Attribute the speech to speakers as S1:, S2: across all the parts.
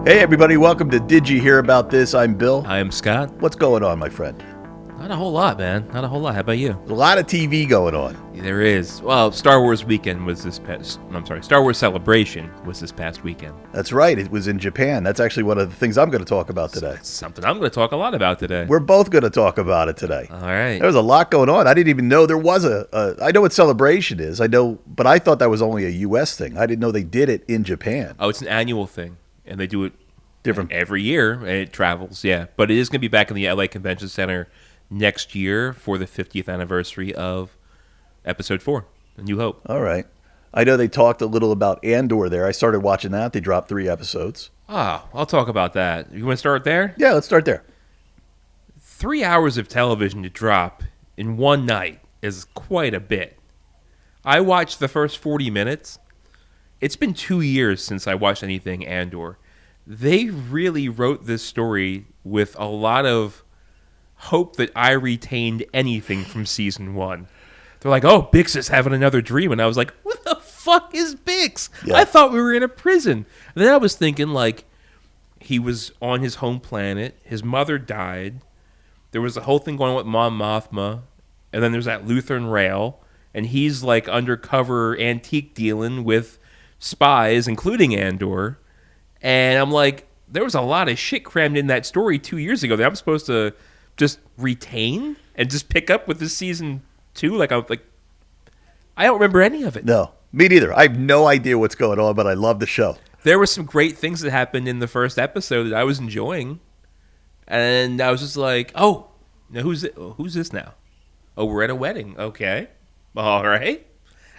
S1: Hey everybody, welcome to Did You Hear About This? I'm Bill.
S2: I am Scott.
S1: What's going on, my friend?
S2: Not a whole lot, man. Not a whole lot. How about you?
S1: There's a lot of TV going on.
S2: There is. Well, Star Wars weekend was this past... Star Wars Celebration was this past weekend.
S1: That's right. It was in Japan. That's actually one of the things I'm going to talk about today.
S2: It's something I'm going to talk a lot about today.
S1: We're both going to talk about it today.
S2: All right.
S1: There was a lot going on. I didn't even know there was I know what Celebration is. I know, but I thought that was only a U.S. thing. I didn't know they did it in Japan.
S2: Oh, it's an annual thing, and they do it
S1: Different
S2: every year, and it travels, yeah. But it is going to be back in the LA Convention Center next year for the 50th anniversary of Episode 4, A New Hope.
S1: All right. I know they talked a little about Andor there. I started watching that. They dropped 3 episodes.
S2: I'll talk about that. You want to start there?
S1: Yeah, let's start there.
S2: 3 hours of television to drop in one night is quite a bit. I watched the first 40 minutes. It's been 2 years since I watched anything Andor. They really wrote this story with a lot of hope that I retained anything from season 1. They're like, oh, Bix is having another dream. And I was like, what the fuck is Bix?
S1: Yeah.
S2: I thought we were in a prison. And then I was thinking, like, he was on his home planet. His mother died. There was the whole thing going on with Mom Mothma. And then there's that Lutheran rail. And he's, like, undercover antique dealing with spies, including Andor. And I'm like, there was a lot of shit crammed in that story 2 years ago that I'm supposed to just retain and just pick up with this season 2. I don't remember any of it.
S1: No, me neither. I have no idea what's going on, but I love the show.
S2: There were some great things that happened in the first episode that I was enjoying. And I was just like, oh, now who's this now? Oh, we're at a wedding. Okay. All right.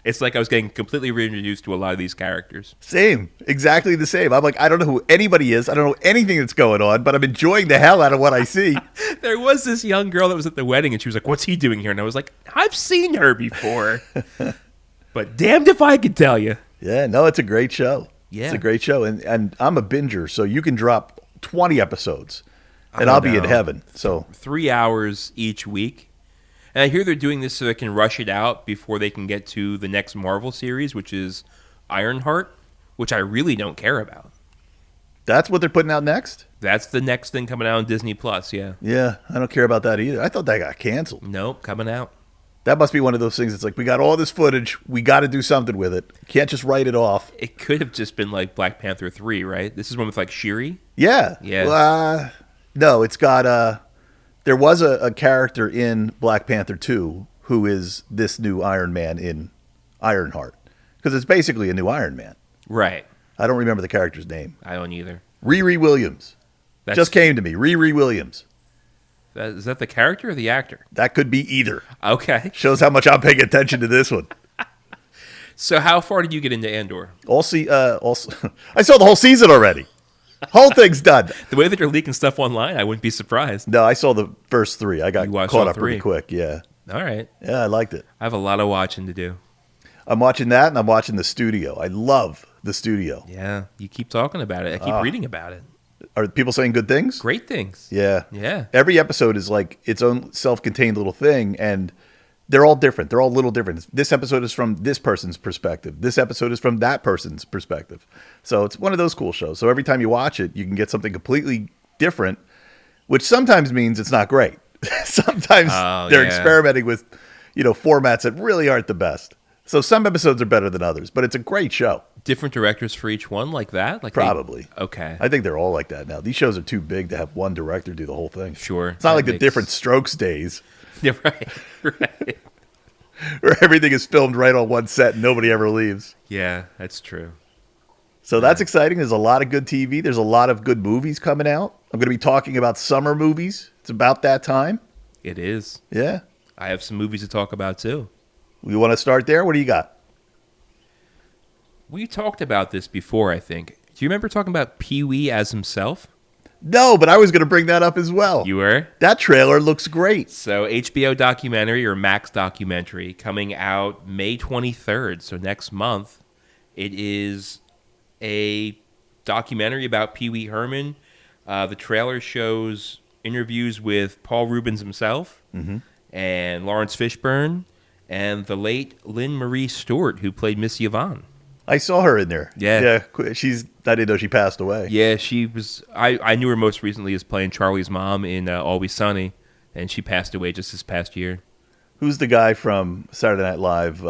S2: It's like I was getting completely reintroduced to a lot of these characters.
S1: Same. Exactly the same. I'm like, I don't know who anybody is. I don't know anything that's going on, but I'm enjoying the hell out of what I see.
S2: There was this young girl that was at the wedding, and she was like, what's he doing here? And I was like, I've seen her before. But damned if I could tell you.
S1: Yeah, no, it's a great show.
S2: Yeah.
S1: It's a great show. And I'm a binger, so you can drop 20 episodes, and I'll be in heaven. So
S2: 3 hours each week. And I hear they're doing this so they can rush it out before they can get to the next Marvel series, which is Ironheart, which I really don't care about.
S1: That's what they're putting out next?
S2: That's the next thing coming out on Disney Plus, yeah.
S1: Yeah, I don't care about that either. I thought that got canceled.
S2: Nope, coming out.
S1: That must be one of those things. It's like, we got all this footage. We got to do something with it. Can't just write it off.
S2: It could have just been like Black Panther 3, right? This is one with like Shuri?
S1: Yeah.
S2: Yeah.
S1: No, it's got... There was a character in Black Panther 2 who is this new Iron Man in Ironheart. Because it's basically a new Iron Man.
S2: Right.
S1: I don't remember the character's name.
S2: I don't either.
S1: Riri Williams. Just came to me. Riri Williams.
S2: Is that the character or the actor?
S1: That could be either.
S2: Okay.
S1: Shows how much I'm paying attention to this one.
S2: So how far did you get into Andor?
S1: I saw the whole season already. Whole thing's done.
S2: The way that you're leaking stuff online, I wouldn't be surprised.
S1: No, I saw the first 3. I got caught up pretty quick, yeah.
S2: All right.
S1: Yeah, I liked it.
S2: I have a lot of watching to do.
S1: I'm watching that, and I'm watching The Studio. I love The Studio.
S2: Yeah, you keep talking about it. I keep reading about it.
S1: Are people saying good things?
S2: Great things.
S1: Yeah.
S2: Yeah.
S1: Every episode is like its own self-contained little thing, and they're all different. They're all a little different. This episode is from this person's perspective. This episode is from that person's perspective. So it's one of those cool shows. So every time you watch it, you can get something completely different, which sometimes means it's not great. Sometimes they're experimenting with, formats that really aren't the best. So some episodes are better than others, but it's a great show.
S2: Different directors for each one like that?
S1: Probably.
S2: Okay.
S1: I think they're all like that now. These shows are too big to have one director do the whole thing.
S2: Sure.
S1: It's not like the Different Strokes days.
S2: Yeah, right. Right.
S1: Where everything is filmed right on one set and nobody ever leaves.
S2: Yeah, that's true.
S1: So that's exciting. There's a lot of good TV. There's a lot of good movies coming out. I'm going to be talking about summer movies. It's about that time.
S2: It is.
S1: Yeah.
S2: I have some movies to talk about, too.
S1: You want to start there? What do you got?
S2: We talked about this before, I think. Do you remember talking about Pee-wee as himself?
S1: No, but I was going to bring that up as well.
S2: You were?
S1: That trailer looks great.
S2: So HBO documentary or Max documentary coming out May 23rd, so next month. It is a documentary about Pee-wee Herman. The trailer shows interviews with Paul Reubens himself and Lawrence Fishburne and the late Lynn Marie Stewart, who played Miss Yvonne.
S1: I saw her in there.
S2: Yeah.
S1: I didn't know she passed away.
S2: Yeah, she was. I knew her most recently as playing Charlie's mom in Always Sunny, and she passed away just this past year.
S1: Who's the guy from Saturday Night Live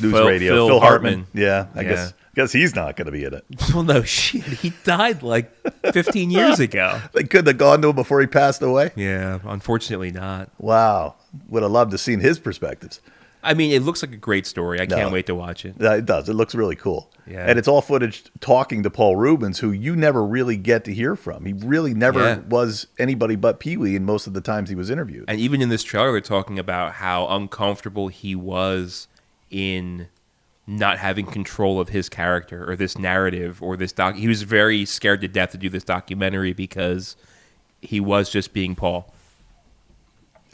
S1: News Radio?
S2: Phil Hartman.
S1: Yeah, I guess he's not going to be in it.
S2: Well, no shit. He died like 15 years ago.
S1: They couldn't have gone to him before he passed away?
S2: Yeah, unfortunately not.
S1: Wow. Would have loved to have seen his perspectives.
S2: I mean, it looks like a great story. I can't wait to watch it.
S1: It does. It looks really cool.
S2: Yeah.
S1: And it's all footage talking to Paul Reubens, who you never really get to hear from. He really never was anybody but Pee-wee in most of the times he was interviewed.
S2: And even in this trailer, they're talking about how uncomfortable he was in not having control of his character or this narrative or this doc. He was very scared to death to do this documentary because he was just being Paul.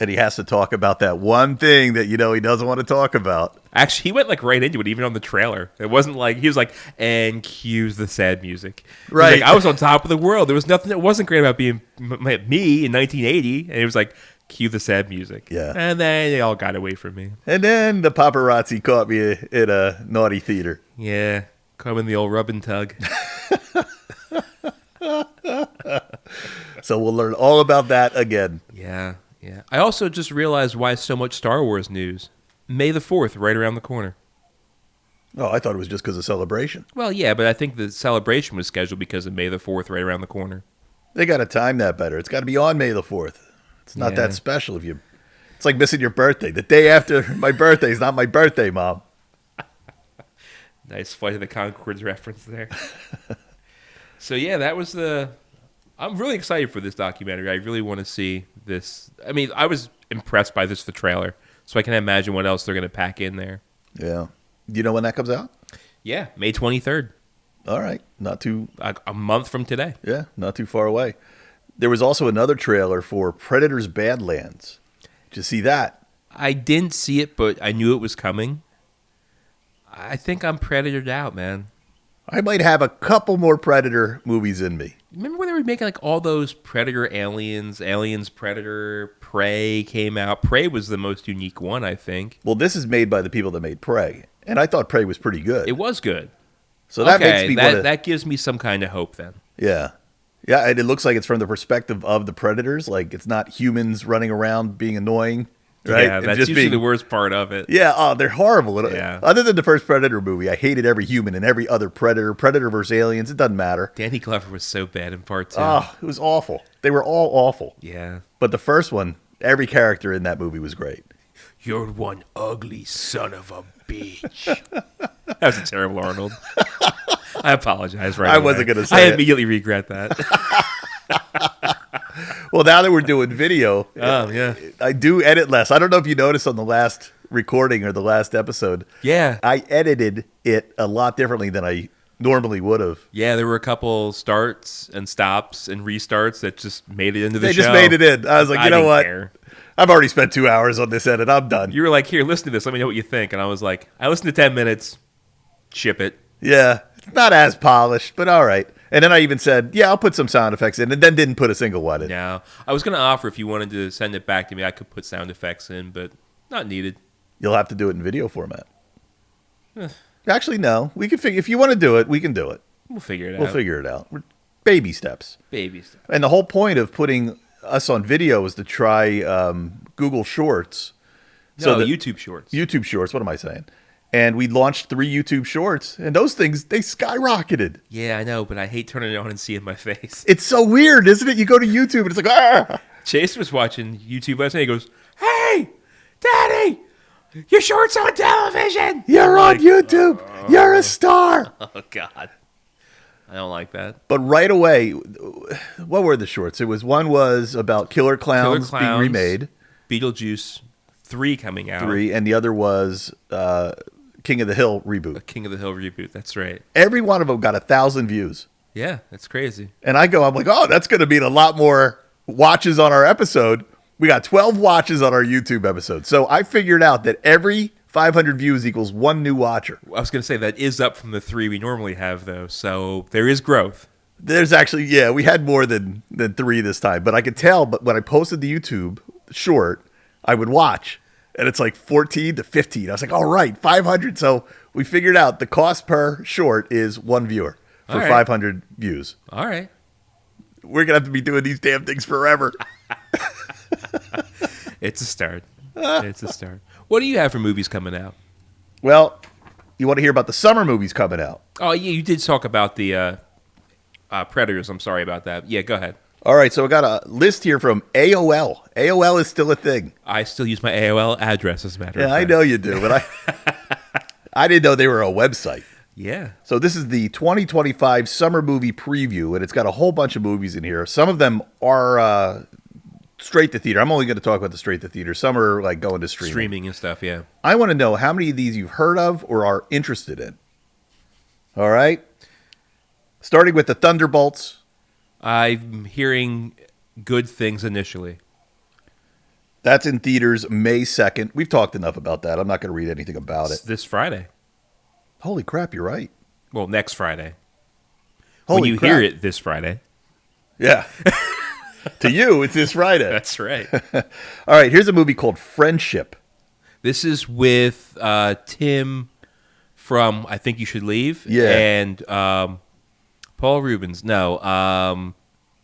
S1: And he has to talk about that one thing that, he doesn't want to talk about.
S2: Actually, he went like right into it, even on the trailer. It wasn't like, he was like, and cues the sad music.
S1: Right.
S2: Like, I was on top of the world. There was nothing that wasn't great about being me in 1980. And it was like, cue the sad music.
S1: Yeah.
S2: And then they all got away from me.
S1: And then the paparazzi caught me in a naughty theater.
S2: Yeah. Come in the old rub and tug.
S1: So we'll learn all about that again.
S2: Yeah. Yeah. I also just realized why so much Star Wars news. May the 4th, right around the corner.
S1: Oh, I thought it was just because of Celebration.
S2: Well, yeah, but I think the celebration was scheduled because of May the 4th, right around the corner.
S1: They got to time that better. It's got to be on May the 4th. It's not that special if you... It's like missing your birthday. The day after my birthday is not my birthday, Mom.
S2: Nice Flight of the Conchords reference there. So, yeah, that was the... I'm really excited for this documentary. I really want to see this. I mean, I was impressed by the trailer, so I can imagine what else they're going to pack in there.
S1: Yeah. Do you know when that comes out?
S2: Yeah, May 23rd.
S1: All right. Not too...
S2: A month from today.
S1: Yeah, not too far away. There was also another trailer for Predator's Badlands. Did you see that?
S2: I didn't see it, but I knew it was coming. I think I'm Predatored out, man.
S1: I might have a couple more Predator movies in me.
S2: Remember when they were making like all those Predator Aliens, Predator, Prey came out? Prey was the most unique one, I think.
S1: Well, this is made by the people that made Prey, and I thought Prey was pretty good.
S2: It was good.
S1: So that makes me
S2: that gives me some kind of hope then.
S1: Yeah. Yeah, and it looks like it's from the perspective of the Predators. Like, it's not humans running around being annoying. Right?
S2: Yeah, that's usually the worst part of it.
S1: Yeah, they're horrible.
S2: Yeah.
S1: Other than the first Predator movie, I hated every human and every other Predator. Predator versus Aliens, it doesn't matter.
S2: Danny Glover was so bad in part 2.
S1: Oh, it was awful. They were all awful.
S2: Yeah.
S1: But the first one, every character in that movie was great.
S2: You're one ugly son of a bitch. That was a terrible Arnold. I apologize right
S1: I
S2: away.
S1: wasn't going to say
S2: I
S1: it.
S2: immediately regret that.
S1: Well, now that we're doing video,
S2: Oh, yeah.
S1: I do edit less. I don't know if you noticed on the last recording or the last episode.
S2: Yeah.
S1: I edited it a lot differently than I normally would have.
S2: Yeah, there were a couple starts and stops and restarts that just made it into the show.
S1: They just made it in. I was like, you know what?
S2: Care.
S1: I've already spent 2 hours on this edit. I'm done.
S2: You were like, here, listen to this. Let me know what you think. And I was like, I listened to 10 minutes. Ship it.
S1: Yeah. It's not as polished, but all right. And then I even said, yeah, I'll put some sound effects in, and then didn't put a single one in.
S2: No. I was going to offer if you wanted to send it back to me, I could put sound effects in, but not needed.
S1: You'll have to do it in video format. Actually, no. We can figure. If you want to do it, we can do it.
S2: We'll figure it out.
S1: We'll figure it out. Baby steps.
S2: Baby steps.
S1: And the whole point of putting us on video was to try Google Shorts.
S2: YouTube Shorts.
S1: YouTube Shorts. What am I saying? And we launched 3 YouTube Shorts, and those things, they skyrocketed.
S2: Yeah, I know, but I hate turning it on and seeing my face.
S1: It's so weird, isn't it? You go to YouTube, and it's like, ah!
S2: Chase was watching YouTube last night. He goes, hey, Daddy, your shorts on television.
S1: You're on YouTube. You're a star.
S2: Oh, God. I don't like that.
S1: But right away, what were the shorts? One was about Killer Clowns being remade.
S2: Beetlejuice 3 coming out.
S1: 3, and the other was King of the Hill reboot.
S2: A King of the Hill reboot, that's right.
S1: Every one of them got 1,000 views.
S2: Yeah, that's crazy.
S1: And I'm like, oh, that's going to mean a lot more watches on our episode. We got 12 watches on our YouTube episode. So I figured out that every 500 views equals 1 new watcher.
S2: I was going to say that is up from the 3 we normally have, though. So there is growth.
S1: There's actually, yeah, we had more than 3 this time. But I could tell, but when I posted the YouTube short, I would watch. And it's like 14 to 15. I was like, all right, 500. So we figured out the cost per short is one viewer for 500 views.
S2: All right.
S1: We're going to have to be doing these damn things forever.
S2: It's a start. It's a start. What do you have for movies coming out?
S1: Well, you want to hear about the summer movies coming out?
S2: Oh, yeah, you did talk about the Predators. I'm sorry about that. Yeah, go ahead.
S1: All right, so I got a list here from AOL. AOL is still a thing.
S2: I still use my AOL address, as a matter of fact.
S1: Yeah, I know you do, but I didn't know they were a website.
S2: Yeah.
S1: So this is the 2025 summer movie preview, and it's got a whole bunch of movies in here. Some of them are straight to theater. I'm only going to talk about the straight to theater. Some are like going to streaming.
S2: Streaming and stuff, yeah.
S1: I want to know how many of these you've heard of or are interested in. All right? Starting with the Thunderbolts.
S2: I'm hearing good things initially.
S1: That's in theaters May 2nd. We've talked enough about that. I'm not going to read anything about
S2: It's
S1: it.
S2: this Friday.
S1: Holy crap, you're right.
S2: Well, next Friday.
S1: Holy
S2: when you
S1: crap.
S2: hear it this Friday.
S1: Yeah. To you, it's this Friday.
S2: That's right.
S1: All right, here's a movie called Friendship.
S2: This is with Tim from I Think You Should Leave.
S1: Yeah.
S2: And Paul Rubens. No.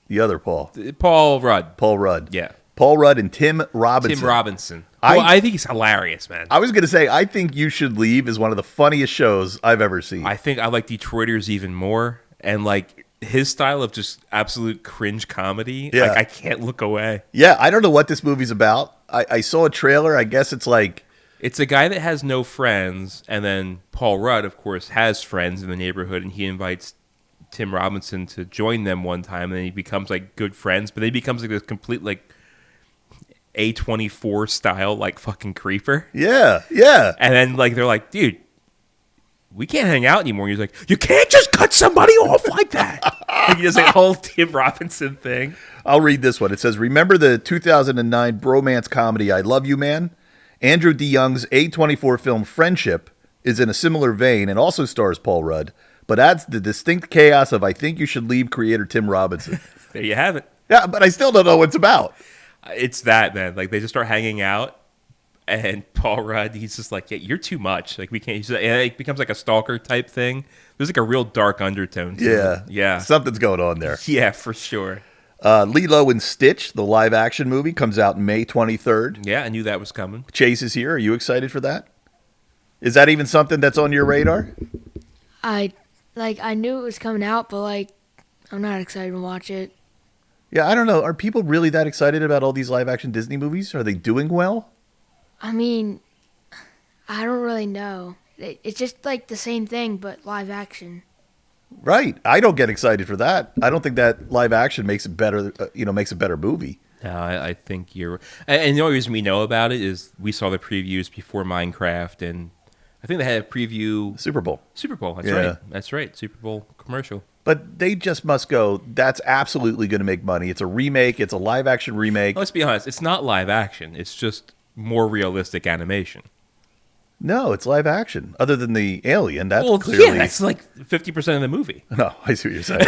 S1: The other Paul.
S2: Paul Rudd.
S1: Paul Rudd.
S2: Yeah.
S1: Paul Rudd and Tim Robinson.
S2: Tim Robinson. I think he's hilarious, man.
S1: I was going to say, I think You Should Leave is one of the funniest shows I've ever seen.
S2: I think I like Detroiters even more. And like his style of just absolute cringe comedy.
S1: Yeah.
S2: Like I can't look away.
S1: Yeah, I don't know what this movie's about. I saw a trailer. I guess it's like...
S2: It's a guy that has no friends. And then Paul Rudd, of course, has friends in the neighborhood. And he invites Tim Robinson to join them one time. And then he becomes like good friends. But then he becomes like this complete like... A24 style, like fucking creeper.
S1: Yeah, yeah.
S2: And then like they're like, dude, we can't hang out anymore. He's like, you can't just cut somebody off like that. Like he does a whole Tim Robinson thing.
S1: I'll read this one. It says, remember the 2009 bromance comedy I Love You Man? Andrew DeYoung's A24 film Friendship is in a similar vein and also stars Paul Rudd, but adds the distinct chaos of I Think You Should Leave creator Tim Robinson.
S2: There you have it.
S1: Yeah, but I still don't know what it's about.
S2: It's that, man. Like they just start hanging out, and Paul Rudd, he's just like, yeah, you're too much. Like we can't. And it becomes like a stalker type thing. There's like a real dark undertone to it. Yeah.
S1: Something's going on there.
S2: Yeah, for sure.
S1: Lilo and Stitch, the live action movie, comes out May 23rd.
S2: Yeah, I knew that was coming.
S1: Chase is here. Are you excited for that? Is that even something that's on your radar?
S3: I knew it was coming out, but I'm not excited to watch it.
S1: Yeah, I don't know. Are people really that excited about all these live action Disney movies? Are they doing well?
S3: I mean, I don't really know. It's just like the same thing, but live action.
S1: Right. I don't get excited for that. I don't think that live action makes it better, makes a better movie.
S2: No, I think you're... And the only reason we know about it is we saw the previews before Minecraft, and I think they had a preview...
S1: Super Bowl.
S2: That's right. That's right. Super Bowl commercial.
S1: But they just must go, that's absolutely going to make money. It's a remake. It's a live action remake.
S2: Let's be honest. It's not live action. It's just more realistic animation.
S1: No, it's live action. Other than the alien, that's clearly...
S2: Yeah, that's like 50% of the movie.
S1: No, I see what you're saying.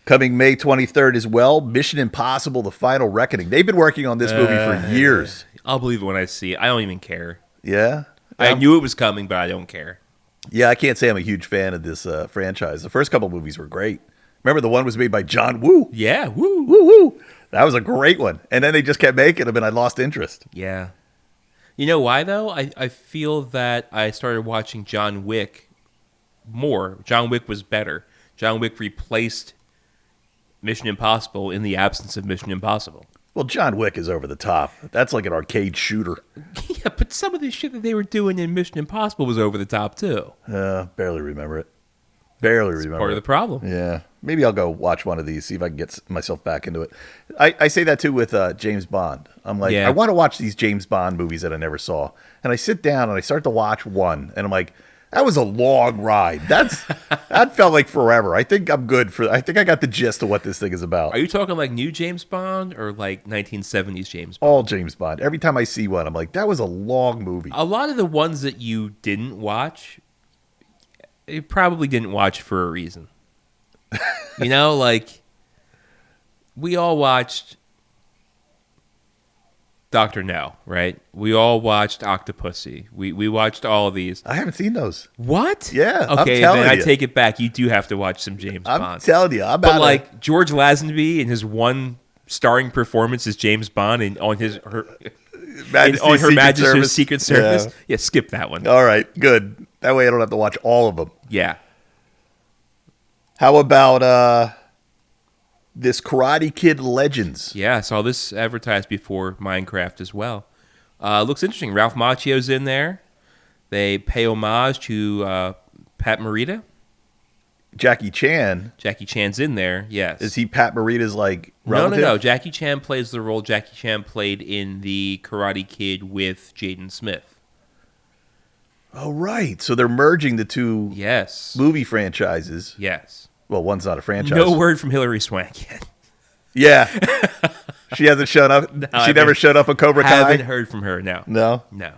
S1: Coming May 23rd as well, Mission Impossible: The Final Reckoning. They've been working on this movie for years.
S2: I'll believe it when I see it. I don't even care.
S1: Yeah?
S2: I knew it was coming, but I don't care.
S1: Yeah, I can't say I'm a huge fan of this franchise. The first couple movies were great. Remember, the one was made by John Woo.
S2: Yeah, woo.
S1: Woo, woo. That was a great one. And then they just kept making them, and I lost interest.
S2: Yeah. You know why, though? I feel that I started watching John Wick more. John Wick was better. John Wick replaced Mission Impossible in the absence of Mission Impossible.
S1: Well, John Wick is over the top. That's like an arcade shooter.
S2: Yeah, but some of the shit that they were doing in Mission Impossible was over the top, too.
S1: Barely remember it. Barely remember
S2: Part of the problem.
S1: Yeah. Maybe I'll go watch one of these, see if I can get myself back into it. I say that, too, with James Bond. I'm like, I want to watch these James Bond movies that I never saw. And I sit down and I start to watch one, and I'm like, that was a long ride. That felt like forever. I think I'm good for. I think I got the gist of what this thing is about.
S2: Are you talking like new James Bond or like 1970s James Bond?
S1: All James Bond. Every time I see one, I'm like, that was a long movie.
S2: A lot of the ones that you didn't watch, you probably didn't watch for a reason. Like we all watched Dr. No, right? We all watched Octopussy. We watched all of these.
S1: I haven't seen those.
S2: What?
S1: Yeah,
S2: Okay,
S1: I'm telling
S2: then I
S1: you.
S2: take it back. You do have to watch some James
S1: I'm
S2: Bond.
S1: telling you.
S2: But like George Lazenby in his one starring performance as James Bond and on Her Majesty's Secret Service. Yeah, skip that one.
S1: All right, good. That way I don't have to watch all of them.
S2: Yeah.
S1: How about this Karate Kid Legends?
S2: Yeah, I saw this advertised before Minecraft as well. Looks interesting. Ralph Macchio's in there. They pay homage to Pat Morita.
S1: Jackie Chan.
S2: Jackie Chan's in there, yes.
S1: Is he Pat Morita's like relative?
S2: No. Jackie Chan plays the role Jackie Chan played in the Karate Kid with Jaden Smith.
S1: Oh, right. So they're merging the two movie franchises.
S2: Yes.
S1: Well, one's not a franchise.
S2: No word from Hilary Swank yet.
S1: Yeah. She hasn't shown up.
S2: No,
S1: she never showed up on Cobra Kai?
S2: Haven't heard from her, no.
S1: No?
S2: No.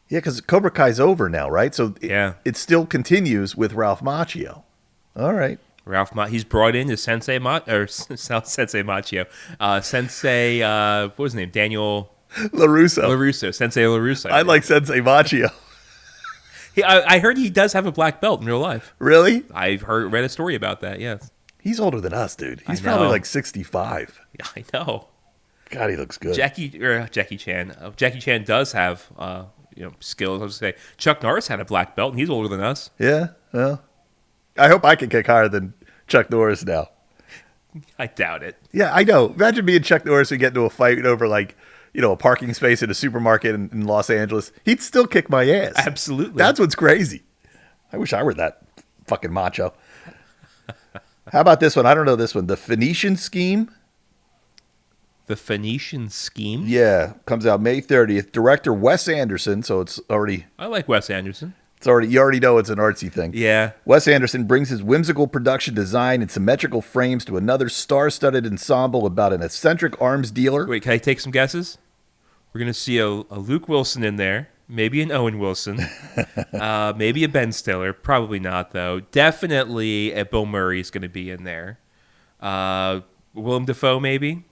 S1: Yeah, because Cobra Kai's over now, right? So it still continues with Ralph Macchio. All right.
S2: He's brought in as Sensei Macchio. Sensei, what was his name? Daniel
S1: LaRusso.
S2: Sensei LaRusso.
S1: I like Sensei Macchio.
S2: I heard he does have a black belt in real life.
S1: Really?
S2: I've read a story about that, yes.
S1: He's older than us, dude. He's probably like 65.
S2: Yeah, I know.
S1: God, he looks good.
S2: Jackie Chan. Jackie Chan does have skills. I was going to say, Chuck Norris had a black belt, and he's older than us.
S1: Yeah, well, I hope I can kick higher than Chuck Norris now.
S2: I doubt it.
S1: Yeah, I know. Imagine being Chuck Norris and getting into a fight over a parking space in a supermarket in Los Angeles. He'd still kick my ass.
S2: Absolutely.
S1: That's what's crazy. I wish I were that fucking macho. How about this one? I don't know this one. The Phoenician Scheme.
S2: The Phoenician Scheme?
S1: Yeah, comes out May 30th. Director Wes Anderson, so it's already...
S2: I like Wes Anderson.
S1: You already know it's an artsy thing.
S2: Yeah.
S1: Wes Anderson brings his whimsical production design and symmetrical frames to another star-studded ensemble about an eccentric arms dealer.
S2: Wait, can I take some guesses? We're going to see a Luke Wilson in there. Maybe an Owen Wilson. Maybe a Ben Stiller. Probably not, though. Definitely a Bill Murray is going to be in there. Willem Dafoe, maybe?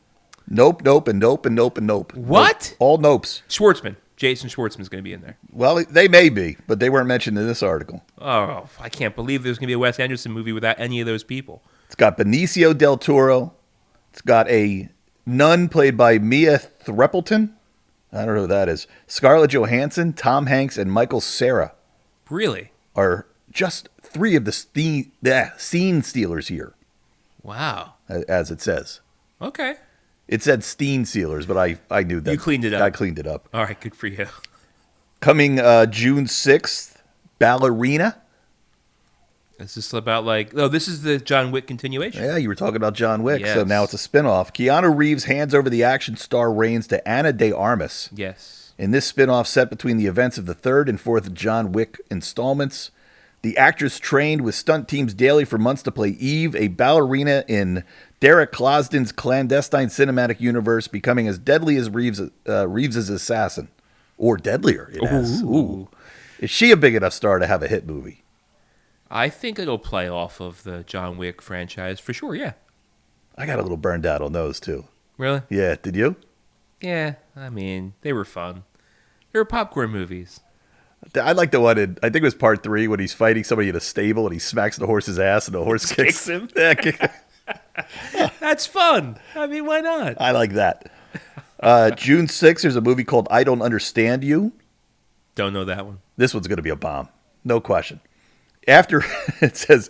S1: Nope. What? All nopes.
S2: Schwartzman. Jason Schwartzman's going to be in there.
S1: Well, they may be, but they weren't mentioned in this article.
S2: Oh, I can't believe there's going to be a Wes Anderson movie without any of those people.
S1: It's got Benicio del Toro. It's got a nun played by Mia Threppleton. I don't know who that is. Scarlett Johansson, Tom Hanks, and Michael Cera.
S2: Really?
S1: Are just three of the scene stealers here.
S2: Wow.
S1: As it says.
S2: Okay.
S1: It said Steen Sealers, but I knew that.
S2: You cleaned it up.
S1: I cleaned it up.
S2: All right, good for you.
S1: Coming June 6th, Ballerina.
S2: Is this about this is the John Wick continuation?
S1: Yeah, you were talking about John Wick,
S2: yes.
S1: So now it's a spinoff. Keanu Reeves hands over the action star reins to Ana de Armas.
S2: Yes.
S1: In this spinoff set between the events of the third and fourth John Wick installments, the actress trained with stunt teams daily for months to play Eve, a ballerina in Derek Klosden's clandestine cinematic universe, becoming as deadly as Reeves' assassin. Or deadlier, it has. Ooh. Is she a big enough star to have a hit movie?
S2: I think it'll play off of the John Wick franchise for sure, yeah.
S1: I got a little burned out on those, too.
S2: Really?
S1: Yeah, did you?
S2: Yeah, I mean, they were fun. They were popcorn movies.
S1: I like the one in, I think it was part 3, when he's fighting somebody in a stable and he smacks the horse's ass and the horse kicks
S2: him.
S1: Yeah, kicks him.
S2: That's fun. I mean, why not?
S1: I like that. June 6th, there's a movie called I Don't Understand You.
S2: Don't know that one.
S1: This one's going to be a bomb. No question. It says,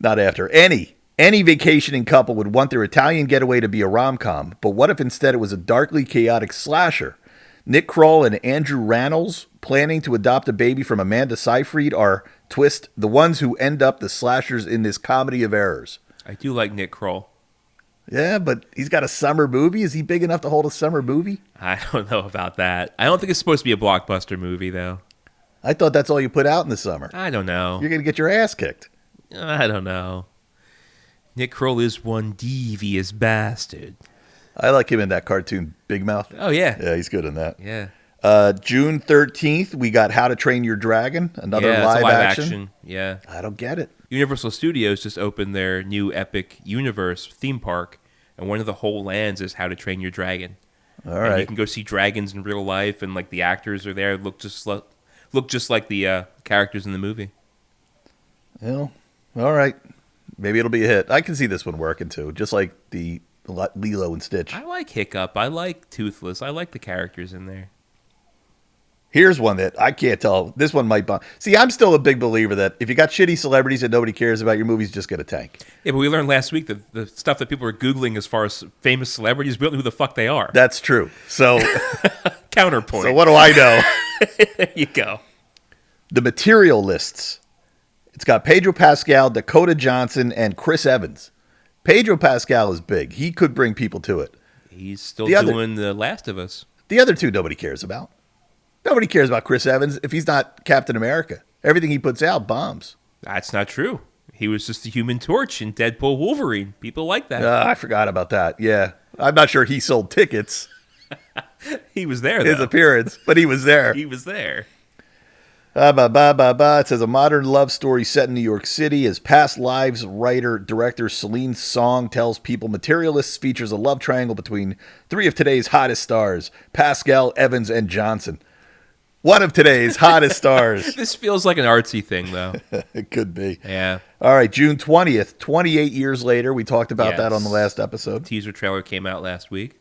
S1: not after, any vacationing couple would want their Italian getaway to be a rom-com, but what if instead it was a darkly chaotic slasher? Nick Kroll and Andrew Rannells, planning to adopt a baby from Amanda Seyfried, are the ones who end up the slashers in this comedy of errors.
S2: I do like Nick Kroll.
S1: Yeah, but he's got a summer movie. Is he big enough to hold a summer movie?
S2: I don't know about that. I don't think it's supposed to be a blockbuster movie, though.
S1: I thought that's all you put out in the summer.
S2: I don't know.
S1: You're going to get your ass kicked.
S2: I don't know. Nick Kroll is one devious bastard.
S1: I like him in that cartoon Big Mouth.
S2: Oh, yeah.
S1: Yeah, he's good in that.
S2: Yeah.
S1: June 13th, we got How to Train Your Dragon, another live action.
S2: Yeah.
S1: I don't get it.
S2: Universal Studios just opened their new Epic Universe theme park, and one of the whole lands is How to Train Your Dragon.
S1: All
S2: And
S1: right.
S2: you can go see dragons in real life, and like the actors are there, look just like the characters in the movie.
S1: Well, all right. Maybe it'll be a hit. I can see this one working too, just like the Lilo and Stitch.
S2: I like Hiccup. I like Toothless. I like the characters in there.
S1: Here's one that I can't tell. This one might bomb. See, I'm still a big believer that if you got shitty celebrities that nobody cares about, your movie's just going to tank.
S2: Yeah, but we learned last week that the stuff that people are Googling as far as famous celebrities, we don't know who the fuck they are.
S1: That's true. So,
S2: Counterpoint.
S1: so what do I know?
S2: There you go.
S1: The material lists. It's got Pedro Pascal, Dakota Johnson, and Chris Evans. Pedro Pascal is big. He could bring people to it.
S2: He's still
S1: The other-
S2: doing The Last of Us.
S1: The other two, nobody cares about. Nobody cares about Chris Evans if he's not Captain America. Everything he puts out bombs.
S2: That's not true. He was just the Human Torch in Deadpool Wolverine. People like that.
S1: I forgot about that. Yeah. I'm not sure he sold tickets,
S2: He was there,
S1: his
S2: though.
S1: appearance, but he was there.
S2: He was there.
S1: It says a modern love story set in New York City. As past lives writer-director Celine Song tells people, Materialists features a love triangle between three of today's hottest stars, Pascal, Evans, and Johnson. One of today's hottest stars.
S2: This feels like an artsy thing, though.
S1: It could be.
S2: Yeah.
S1: All right, June 20th, 28 years later. We talked about that
S2: Yes.
S1: on the last episode.
S2: Teaser trailer came out last week.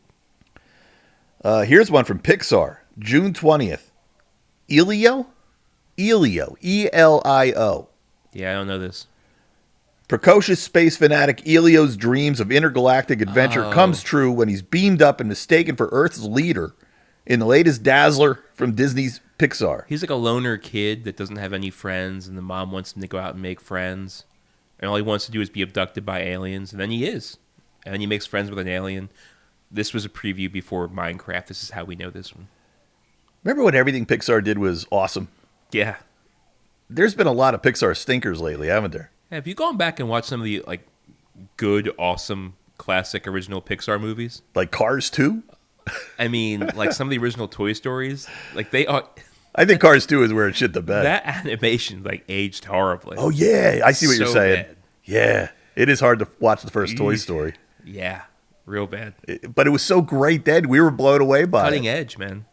S1: Here's one from Pixar. June 20th. Elio, E-L-I-O.
S2: Yeah, I don't know this.
S1: Precocious space fanatic Elio's dreams of intergalactic adventure comes true when he's beamed up and mistaken for Earth's leader in the latest Dazzler from Disney's Pixar.
S2: He's like a loner kid that doesn't have any friends, and the mom wants him to go out and make friends. And all he wants to do is be abducted by aliens, and then he is. And then he makes friends with an alien. This was a preview before Minecraft. This is how we know this one.
S1: Remember when everything Pixar did was awesome?
S2: Yeah.
S1: There's been a lot of Pixar stinkers lately, haven't there?
S2: Have you gone back and watched some of the like good, awesome, classic original Pixar movies?
S1: Like Cars 2?
S2: I mean, like some of the original Toy Stories. Like they are.
S1: I think Cars 2 is where it shit the bed.
S2: That animation like aged horribly.
S1: Oh, yeah. I see what you're
S2: So
S1: saying.
S2: bad.
S1: Yeah. It is hard to watch the first Toy Story.
S2: Yeah, real bad.
S1: But it was so great then. We were blown away by
S2: Cutting
S1: it.
S2: edge, man.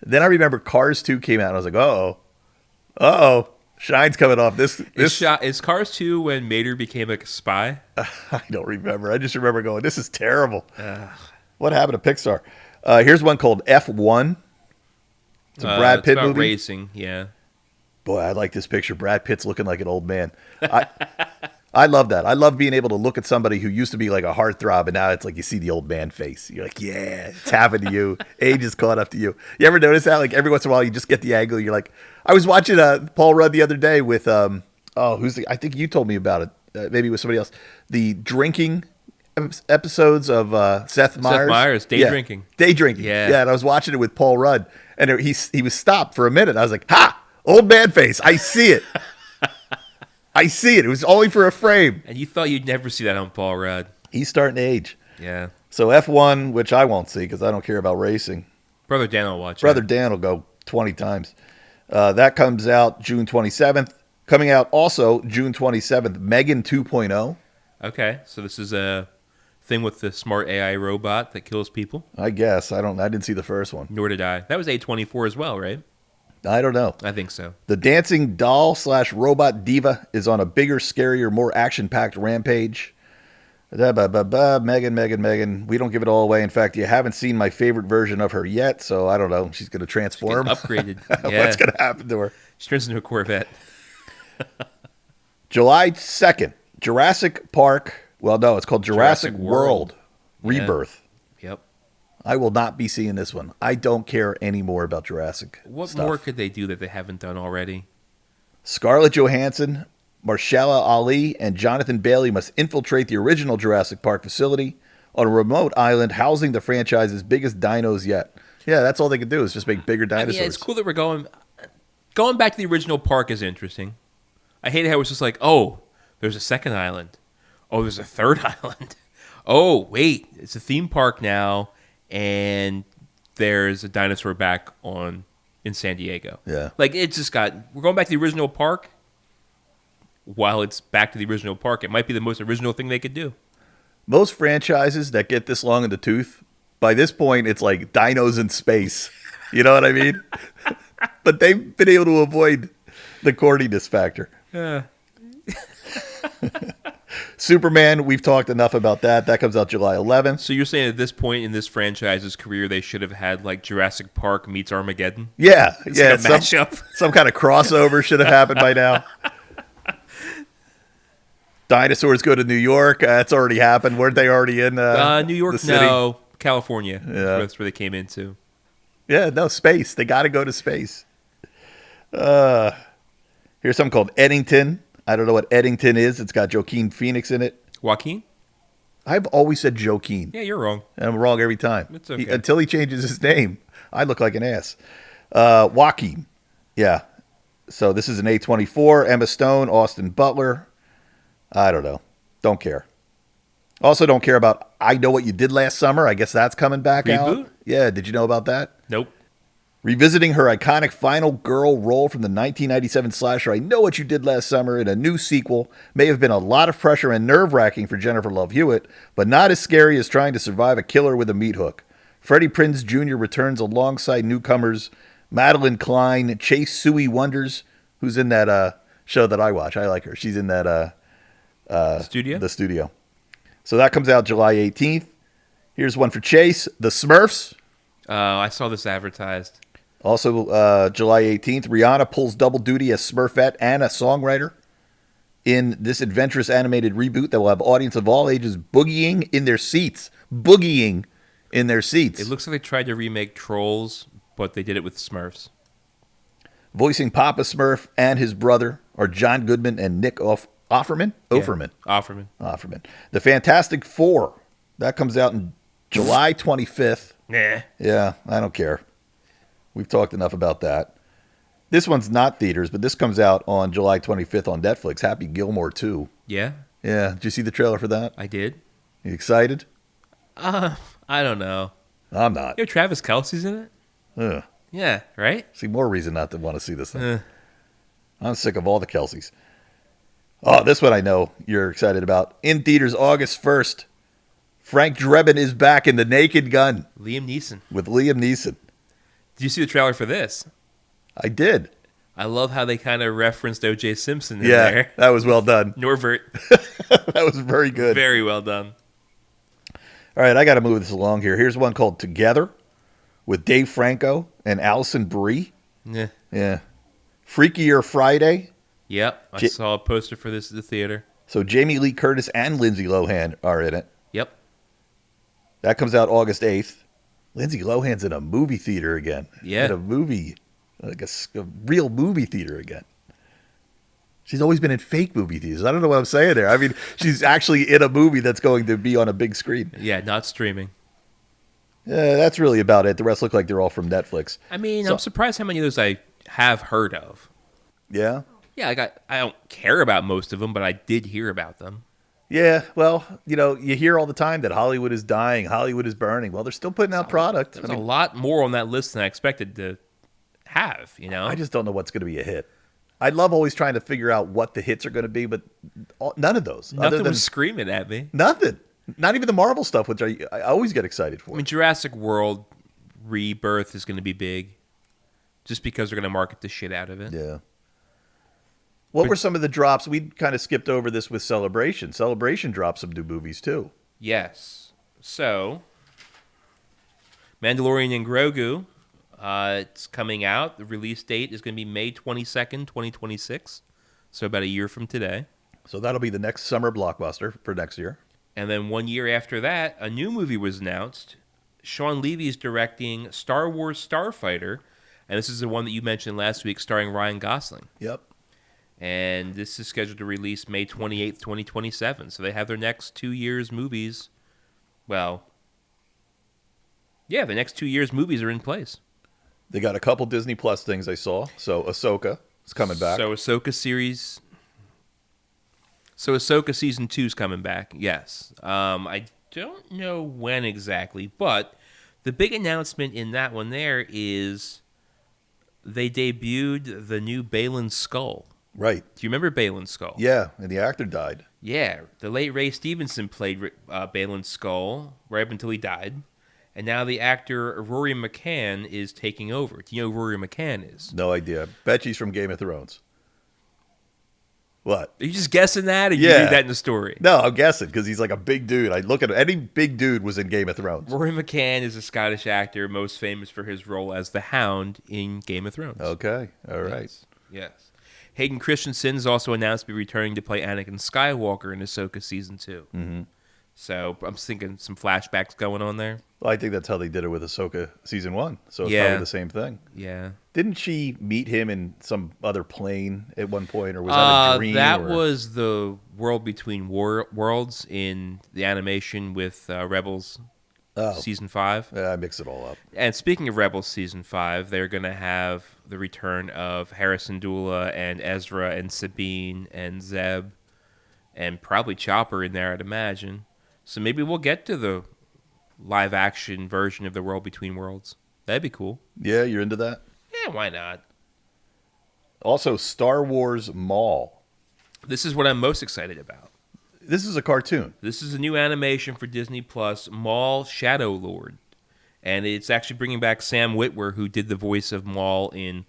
S1: Then I remember Cars 2 came out, and I was like, uh-oh. Shine's coming off. This
S2: Is Cars 2 when Mater became like a spy?
S1: I don't remember. I just remember going, this is terrible. What happened to Pixar? Here's one called F1. It's a Brad Pitt
S2: it's about
S1: movie.
S2: racing, yeah.
S1: Boy, I like this picture. Brad Pitt's looking like an old man. I love that. I love being able to look at somebody who used to be like a heartthrob, and now it's like you see the old man face. You're like, yeah, it's happened to you. Age has caught up to you. You ever notice that? Like every once in a while, you just get the angle. You're like, I was watching Paul Rudd the other day with I think you told me about it. Maybe it was somebody else. The drinking episodes of Seth Meyers.
S2: Seth Meyers, day drinking.
S1: Day drinking.
S2: Yeah.
S1: And I was watching it with Paul Rudd, and he was stopped for a minute. I was like, ha, old man face. I see it. I see it. It was only for a frame.
S2: And you thought you'd never see that on Paul Rudd.
S1: He's starting to age.
S2: Yeah.
S1: So F1, which I won't see because I don't care about racing.
S2: Brother Dan will watch
S1: Brother
S2: it.
S1: Dan will go 20 times. That comes out June 27th. Coming out also June 27th, Megan 2.0.
S2: Okay, so this is a thing with the smart AI robot that kills people.
S1: I guess. I didn't see the first one.
S2: Nor did I. That was A24 as well, right?
S1: I don't know.
S2: I think so.
S1: The dancing doll / robot diva is on a bigger, scarier, more action-packed rampage. Megan. We don't give it all away. In fact, you haven't seen my favorite version of her yet, so I don't know. She's going to transform.
S2: Upgraded. Yeah.
S1: What's going to happen to her?
S2: She turns into a Corvette.
S1: July 2nd, Jurassic Park. Well, no, it's called Jurassic World
S2: Yeah.
S1: Rebirth.
S2: Yep.
S1: I will not be seeing this one. I don't care anymore about Jurassic
S2: What
S1: stuff.
S2: more could they do that they haven't done already?
S1: Scarlett Johansson, Marshala Ali, and Jonathan Bailey must infiltrate the original Jurassic Park facility on a remote island housing the franchise's biggest dinos yet. Yeah, that's all they could do is just make bigger dinosaurs.
S2: Yeah, it's cool that we're going back to the original park is interesting. I hate how it's just like, oh, there's a second island. Oh, there's a third island. Oh, wait, it's a theme park now, and there's a dinosaur back in San Diego.
S1: Yeah.
S2: Like, it's just we're going back to the original park. While it's back to the original park, it might be the most original thing they could do.
S1: Most franchises that get this long in the tooth By this point, it's like dinos in space. You know what I mean? But they've been able to avoid the corniness factor. Superman, we've talked enough about that. That comes out July 11th.
S2: So you're saying at this point in this franchise's career, they should have had like Jurassic Park meets Armageddon?
S1: Yeah,
S2: It's
S1: yeah.
S2: like a mashup.
S1: Some kind of crossover should have happened by now. Dinosaurs go to New York. That's already happened. Weren't they already in
S2: New York?
S1: the city?
S2: No, California.
S1: Yeah.
S2: That's where they came into.
S1: Yeah, no, space. They got to go to space. Here's something called Eddington. I don't know what Eddington is. It's got Joaquin Phoenix in it.
S2: Joaquin?
S1: I've always said Joaquin.
S2: Yeah, you're wrong.
S1: And I'm wrong every time.
S2: It's okay.
S1: Until he changes his name, I look like an ass. Joaquin. Yeah. So this is an A24. Emma Stone, Austin Butler. I don't know. Don't care. Also don't care about I Know What You Did Last Summer. I guess that's coming back out.
S2: Reboot?
S1: Yeah. Did you know about that?
S2: Nope.
S1: Revisiting her iconic final girl role from the 1997 slasher I Know What You Did Last Summer in a new sequel may have been a lot of pressure and nerve-wracking for Jennifer Love Hewitt, but not as scary as trying to survive a killer with a meat hook. Freddie Prinze Jr. returns alongside newcomers Madeline Klein, Chase Suey Wonders, who's in that show that I watch. I like her. She's in that
S2: Studio?
S1: The Studio. So that comes out July 18th. Here's one for Chase, The Smurfs.
S2: I saw this advertised.
S1: Also, July 18th, Rihanna pulls double duty as Smurfette and a songwriter in this adventurous animated reboot that will have audience of all ages boogieing in their seats. Boogieing in their seats.
S2: It looks like they tried to remake Trolls, but they did it with Smurfs.
S1: Voicing Papa Smurf and his brother are John Goodman and Nick Offerman.
S2: Yeah,
S1: Offerman.
S2: Offerman.
S1: The Fantastic Four. That comes out in July 25th.
S2: Nah.
S1: Yeah, I don't care. We've talked enough about that. This one's not theaters, but this comes out on July 25th on Netflix. Happy Gilmore 2.
S2: Yeah,
S1: Yeah, did you see the trailer for that?
S2: I did.
S1: You excited?
S2: I don't know.
S1: I'm not.
S2: You know Travis Kelce's in it?
S1: Ugh.
S2: Yeah, right?
S1: See, more reason not to want to see this thing. I'm sick of all the Kelseys. Oh, this one I know you're excited about. In theaters August 1st, Frank Drebin is back in The Naked Gun
S2: Liam Neeson.
S1: with Liam Neeson.
S2: Did you see the trailer for this?
S1: I did.
S2: I love how they kind of referenced O.J. Simpson in
S1: Yeah,
S2: there.
S1: that was well done.
S2: Norbert.
S1: That was very good.
S2: Very well done.
S1: All right, I got to move this along here. Here's one called Together with Dave Franco and Allison Brie.
S2: Yeah.
S1: Yeah. Freakier Friday.
S2: Yep. I saw a poster for this at the theater.
S1: So Jamie Lee Curtis and Lindsay Lohan are in it.
S2: Yep.
S1: That comes out August 8th. Lindsay Lohan's in a movie theater again.
S2: Yeah.
S1: In a movie, like a real movie theater again. She's always been in fake movie theaters. I don't know what I'm saying there. I mean, she's actually in a movie that's going to be on a big screen.
S2: Yeah, not streaming.
S1: Yeah, that's really about it. The rest look like they're all from Netflix.
S2: I mean,
S1: So-
S2: I'm surprised how many of those I have heard of.
S1: Yeah?
S2: Yeah, I don't care about most of them, but I did hear about them.
S1: Yeah, well, you hear all the time that Hollywood is dying, Hollywood is burning. Well, they're still putting out product.
S2: There's a lot more on that list than I expected to have,
S1: I just don't know what's going to be a hit. I love always trying to figure out what the hits are going to be, but none of those.
S2: Nothing was screaming at me.
S1: Nothing. Not even the Marvel stuff, which I always get excited for.
S2: I mean, Jurassic World Rebirth is going to be big just because they're going to market the shit out of it.
S1: Yeah. What were some of the drops? We kind of skipped over this with Celebration. Celebration dropped some new movies, too.
S2: Yes. So, Mandalorian and Grogu, it's coming out. The release date is going to be May 22nd, 2026. So about a year from today.
S1: So that'll be the next summer blockbuster for next year.
S2: And then 1 year after that, a new movie was announced. Sean Levy's directing Star Wars Starfighter. And this is the one that you mentioned last week, starring Ryan Gosling.
S1: Yep.
S2: And this is scheduled to release May 28th, 2027. So they have their next 2 years movies. Well, yeah, the next 2 years movies are in place.
S1: They got a couple Disney Plus things I saw. So Ahsoka is coming back.
S2: So Ahsoka Season 2 is coming back, yes. I don't know when exactly, but the big announcement in that one there is they debuted the new Baylan Skull.
S1: Right.
S2: Do you remember Baylan's Skull?
S1: Yeah, and the actor died.
S2: Yeah, the late Ray Stevenson played Baylan's Skull right up until he died. And now the actor Rory McCann is taking over. Do you know who Rory McCann is?
S1: No idea. Bet she's from Game of Thrones. What?
S2: Are you just guessing that, or you
S1: Yeah.
S2: read that in the story?
S1: No, I'm guessing because he's like a big dude. I look at any big dude was in Game of Thrones.
S2: Rory McCann is a Scottish actor most famous for his role as the Hound in Game of Thrones.
S1: Okay, all right.
S2: Yes. Hayden Christensen is also announced to be returning to play Anakin Skywalker in Ahsoka Season 2. Mm-hmm. So I'm thinking some flashbacks going on there.
S1: Well, I think that's how they did it with Ahsoka Season 1. So it's
S2: Yeah.
S1: probably the same thing.
S2: Yeah.
S1: Didn't she meet him in some other plane at one point, or was that a dream?
S2: That
S1: or-
S2: was the World Between Worlds in the animation with Rebels Season 5.
S1: Yeah, I mix it all up.
S2: And speaking of Rebels Season 5, they're going to have the return of Harrison Dula and Ezra and Sabine and Zeb and probably Chopper in there, I'd imagine. So maybe we'll get to the live-action version of the World Between Worlds. That'd be cool.
S1: Yeah, you're into that?
S2: Yeah, why not?
S1: Also, Star Wars Maul.
S2: This is what I'm most excited about.
S1: This is a cartoon.
S2: This is a new animation for Disney Plus, Maul Shadow Lord. And it's actually bringing back Sam Witwer, who did the voice of Maul in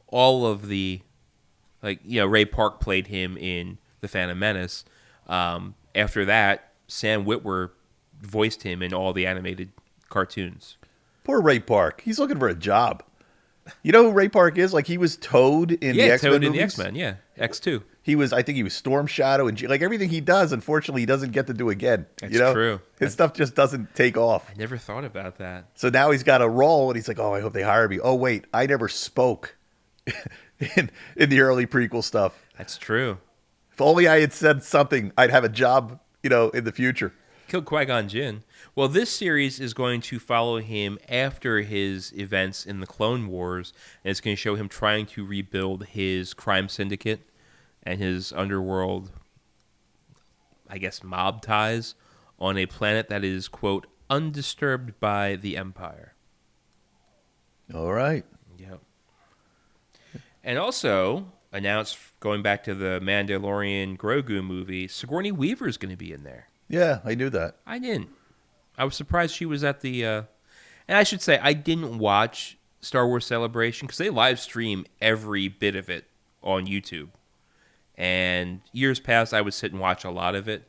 S2: all of the... Ray Park played him in The Phantom Menace. After that, Sam Witwer voiced him in all the animated cartoons.
S1: Poor Ray Park. He's looking for a job. You know who Ray Park is? Like, he was Toad in the X-Men
S2: Toad in
S1: movies.
S2: the X-Men, yeah. X2.
S1: I think he was Storm Shadow, and like everything he does, unfortunately, he doesn't get to do again.
S2: That's
S1: you know?
S2: true.
S1: His stuff just doesn't take off.
S2: I never thought about that.
S1: So now he's got a role, and he's like, oh, I hope they hire me. Oh, wait, I never spoke in the early prequel stuff.
S2: That's true.
S1: If only I had said something, I'd have a job, in the future.
S2: Killed Qui-Gon Jinn. Well, this series is going to follow him after his events in the Clone Wars, and it's going to show him trying to rebuild his crime syndicate and his underworld, I guess, mob ties on a planet that is, quote, undisturbed by the Empire.
S1: All right.
S2: Yep. And also announced, going back to the Mandalorian Grogu movie, Sigourney Weaver is going to be in there.
S1: Yeah, I knew that.
S2: I didn't. I was surprised she was at the... and I should say, I didn't watch Star Wars Celebration because they live stream every bit of it on YouTube. And years past, I would sit and watch a lot of it.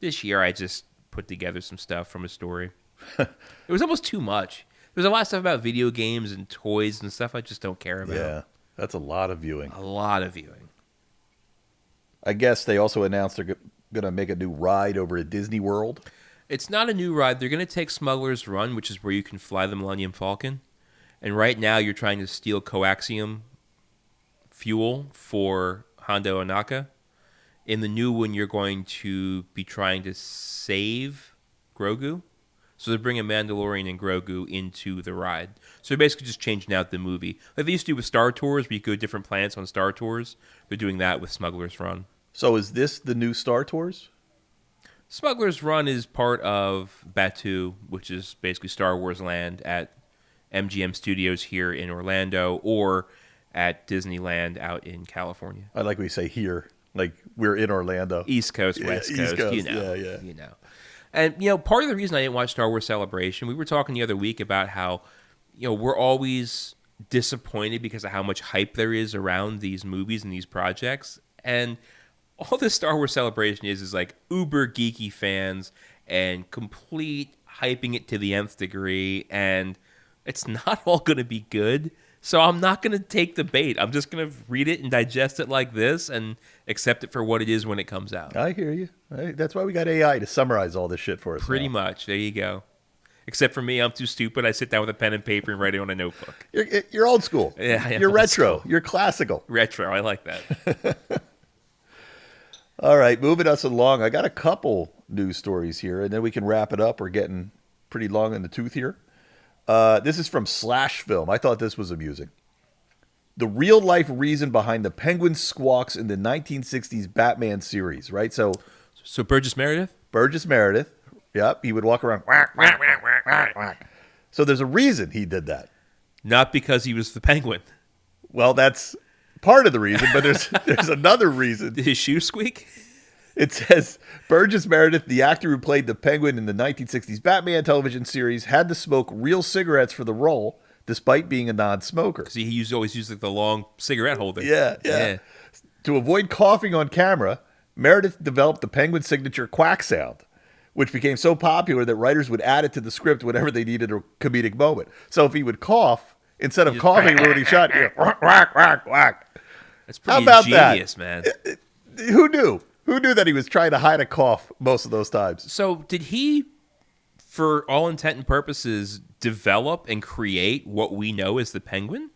S2: This year, I just put together some stuff from a story. It was almost too much. There's a lot of stuff about video games and toys and stuff I just don't care about.
S1: Yeah, that's a lot of viewing.
S2: A lot of viewing.
S1: I guess they also announced they're going to make a new ride over at Disney World.
S2: It's not a new ride. They're going to take Smuggler's Run, which is where you can fly the Millennium Falcon. And right now, you're trying to steal coaxium fuel for Hondo Ohnaka. In the new one, you're going to be trying to save Grogu. So they're bringing Mandalorian and Grogu into the ride. So they're basically just changing out the movie. Like they used to do with Star Tours, where you go to different planets on Star Tours. They're doing that with Smuggler's Run.
S1: So is this the new Star Tours?
S2: Smuggler's Run is part of Batuu, which is basically Star Wars Land at MGM Studios here in Orlando or at Disneyland out in California.
S1: I like we say here, like we're in Orlando.
S2: East Coast, West
S1: East
S2: Coast,
S1: Coast.
S2: you know. And, part of the reason I didn't watch Star Wars Celebration, we were talking the other week about how, we're always disappointed because of how much hype there is around these movies and these projects. And all this Star Wars Celebration is like uber geeky fans and complete hyping it to the nth degree. And it's not all going to be good. So I'm not going to take the bait. I'm just going to read it and digest it like this and accept it for what it is when it comes out.
S1: I hear you. That's why we got AI to summarize all this shit for us.
S2: Pretty much. There you go. Except for me, I'm too stupid. I sit down with a pen and paper and write it on a notebook.
S1: You're old school.
S2: Yeah, I am
S1: You're
S2: old
S1: retro.
S2: school.
S1: You're classical.
S2: Retro. I like that.
S1: All right, moving us along. I got a couple news stories here, and then we can wrap it up. We're getting pretty long in the tooth here. This is from Slash Film. I thought this was amusing. The real-life reason behind the penguin squawks in the 1960s Batman series, right? So
S2: Burgess Meredith?
S1: Burgess Meredith, yep, he would walk around, whack, whack, whack, whack, whack, whack. So there's a reason he did that.
S2: Not because he was the penguin.
S1: Well, that's part of the reason, but there's another reason.
S2: Did his shoe squeak?
S1: It says Burgess Meredith, the actor who played the Penguin in the 1960s Batman television series, had to smoke real cigarettes for the role, despite being a non-smoker.
S2: See, always used like the long cigarette holder.
S1: Yeah. To avoid coughing on camera, Meredith developed the Penguin signature quack sound, which became so popular that writers would add it to the script whenever they needed a comedic moment. So if he would cough, instead of coughing when he shot, he'd quack, quack, quack, quack.
S2: That's pretty ingenious, man.
S1: Who knew? Who knew that he was trying to hide a cough most of those times?
S2: So did he, for all intent and purposes, develop and create what we know as the Penguin?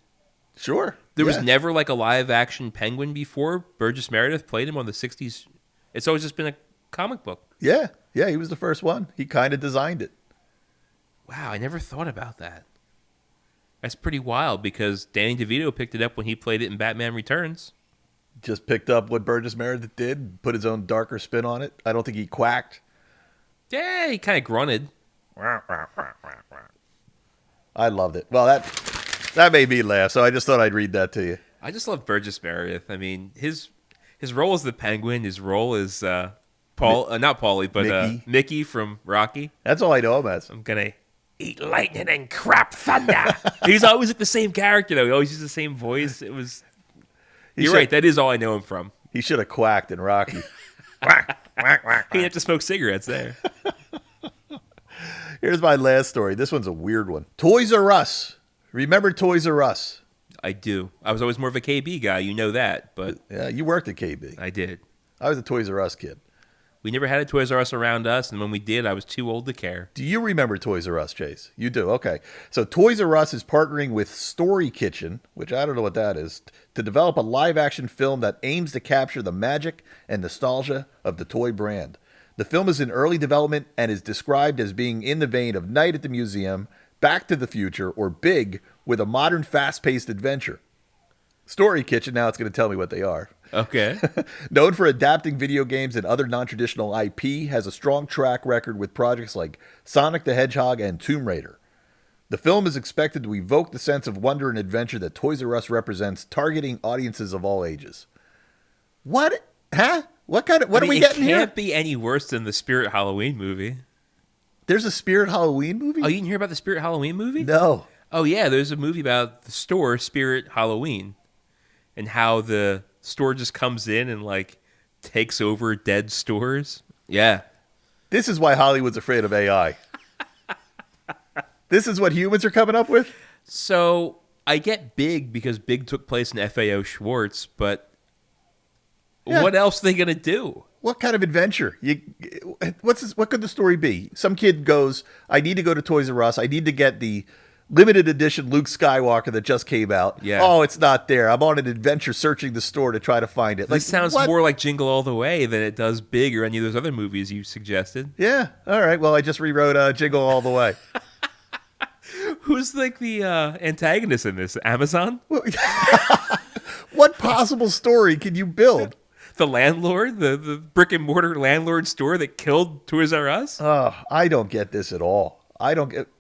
S1: Sure.
S2: There was never like a live action Penguin before. Burgess Meredith played him on the 60s. It's always just been a comic book.
S1: Yeah, he was the first one. He kind of designed it.
S2: Wow, I never thought about that. That's pretty wild because Danny DeVito picked it up when he played it in Batman Returns.
S1: Just picked up what Burgess Meredith did, put his own darker spin on it. I don't think he quacked.
S2: Yeah, he kind of grunted.
S1: I loved it. Well, that made me laugh, so I just thought I'd read that to you.
S2: I just love Burgess Meredith. I mean, his role as the Penguin, his role as not Paulie, but Mickey from Rocky.
S1: That's all I know him as.
S2: I'm gonna eat lightning and crap thunder. He's always like the same character, though. He always uses the same voice. It was. You're right. That is all I know him from.
S1: He should have quacked in Rocky. Quack, quack, quack.
S2: He didn't have to smoke cigarettes there.
S1: Here's my last story. This one's a weird one. Toys R Us. Remember Toys R Us?
S2: I do. I was always more of a KB guy. You know that, but
S1: yeah, you worked at KB.
S2: I did.
S1: I was a Toys R Us kid.
S2: We never had a Toys R Us around us, and when we did, I was too old to care.
S1: Do you remember Toys R Us, Chase? You do. Okay. So Toys R Us is partnering with Story Kitchen, which I don't know what that is, to develop a live-action film that aims to capture the magic and nostalgia of the toy brand. The film is in early development and is described as being in the vein of Night at the Museum, Back to the Future, or Big, with a modern, fast-paced adventure. Story Kitchen, now it's going to tell me what they are.
S2: Okay.
S1: Known for adapting video games and other non-traditional IP, has a strong track record with projects like Sonic the Hedgehog and Tomb Raider. The film is expected to evoke the sense of wonder and adventure that Toys R Us represents, targeting audiences of all ages. What? Huh? What are we getting here?
S2: It can't be any worse than the Spirit Halloween movie.
S1: There's a Spirit Halloween movie?
S2: Oh, you didn't hear about the Spirit Halloween movie?
S1: No.
S2: Oh, yeah, there's a movie about the store Spirit Halloween and how the store just comes in and, like, takes over dead stores. Yeah.
S1: This is why Hollywood's afraid of AI. This is what humans are coming up with?
S2: So, I get Big because Big took place in FAO Schwartz, but what else are they going to do?
S1: What kind of adventure? What could the story be? Some kid goes, I need to go to Toys R Us. I need to get the limited edition Luke Skywalker that just came out.
S2: Yeah.
S1: Oh, it's not there. I'm on an adventure searching the store to try to find it.
S2: This sounds more like Jingle All the Way than it does Big or any of those other movies you suggested.
S1: Yeah. All right. Well, I just rewrote Jingle All the Way.
S2: Who's like the antagonist in this? Amazon?
S1: What possible story can you build?
S2: The landlord? The brick and mortar landlord store that killed Toys R Us?
S1: Oh, I don't get this at all.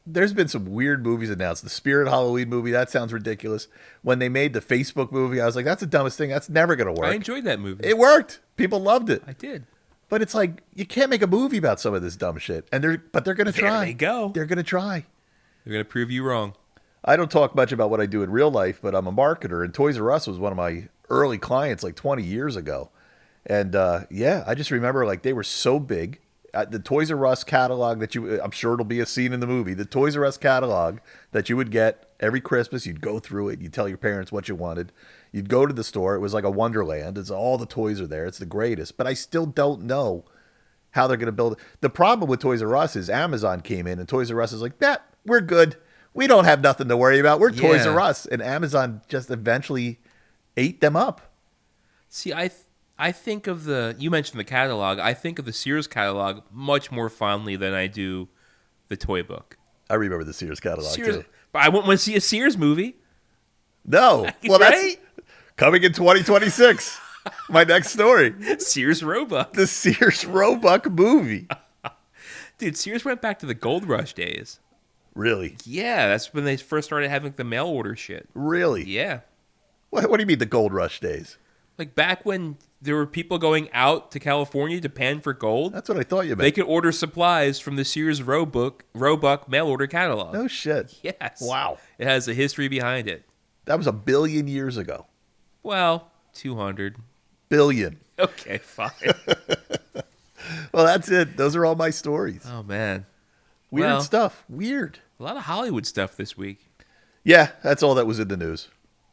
S1: There's been some weird movies announced. The Spirit Halloween movie, that sounds ridiculous. When they made the Facebook movie, I was like, that's the dumbest thing. That's never going to work.
S2: I enjoyed that movie.
S1: It worked. People loved it.
S2: I did.
S1: But it's like, you can't make a movie about some of this dumb shit. But they're going to try.
S2: There they go.
S1: They're going to try.
S2: They're going to prove you wrong.
S1: I don't talk much about what I do in real life, but I'm a marketer, and Toys R Us was one of my early clients like 20 years ago. And I just remember like they were so big. The Toys R Us catalog that I'm sure it'll be a scene in the movie. The Toys R Us catalog that you would get every Christmas, you'd go through it. You'd tell your parents what you wanted. You'd go to the store. It was like a wonderland. It's all the toys are there. It's the greatest. But I still don't know how they're going to build it. The problem with Toys R Us is Amazon came in and Toys R Us is like, we're good. We don't have nothing to worry about. We're Toys R Us. And Amazon just eventually ate them up.
S2: See, I think of you mentioned the catalog. I think of the Sears catalog much more fondly than I do the toy book.
S1: I remember the Sears catalog too.
S2: But I wouldn't want to see a Sears movie.
S1: No. Well,
S2: right?
S1: That's coming in 2026. My next story.
S2: Sears Roebuck.
S1: The Sears Roebuck movie.
S2: Dude, Sears went back to the Gold Rush days.
S1: Really?
S2: Yeah, that's when they first started having the mail order shit.
S1: Really?
S2: Yeah.
S1: What do you mean the Gold Rush days?
S2: Like back when there were people going out to California to pan for gold,
S1: That's what I thought you meant.
S2: they could order supplies from the Sears Roebuck mail order catalog.
S1: No shit.
S2: Yes.
S1: Wow.
S2: It has a history behind it.
S1: That was 1 billion years ago.
S2: Well, 200.
S1: Billion.
S2: Okay, fine.
S1: Well, that's it. Those are all my stories.
S2: Oh, man.
S1: Weird
S2: Well,
S1: stuff. Weird.
S2: A lot of Hollywood stuff this week.
S1: Yeah, that's all that was in the news.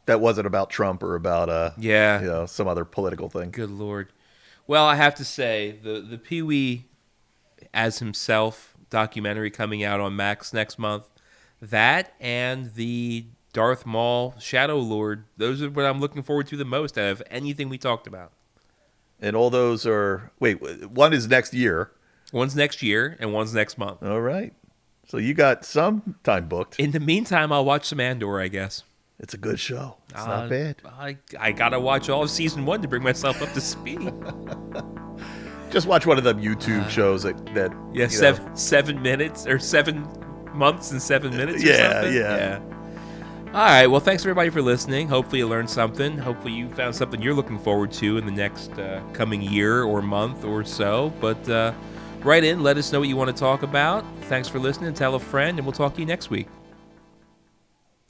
S1: That wasn't about Trump or about
S2: Yeah.
S1: some other political thing.
S2: Good Lord. Well, I have to say, the Pee-wee as himself documentary coming out on Max next month, that and the Darth Maul Shadow Lord, those are what I'm looking forward to the most out of anything we talked about.
S1: And all those are one is next year.
S2: One's next year and one's next month.
S1: All right. So you got some time booked.
S2: In the meantime, I'll watch some Andor, I guess.
S1: It's a good show. It's not bad.
S2: I gotta watch all of season 1 to bring myself up to speed.
S1: Just watch one of them YouTube shows that
S2: Yeah,
S1: you know.
S2: 7 minutes or 7 months and 7 minutes. Or
S1: Yeah,
S2: something?
S1: yeah.
S2: All right. Well, thanks everybody for listening. Hopefully you learned something. Hopefully you found something you're looking forward to in the next coming year or month or so. But write in, let us know what you want to talk about. Thanks for listening. Tell a friend, and we'll talk to you next week.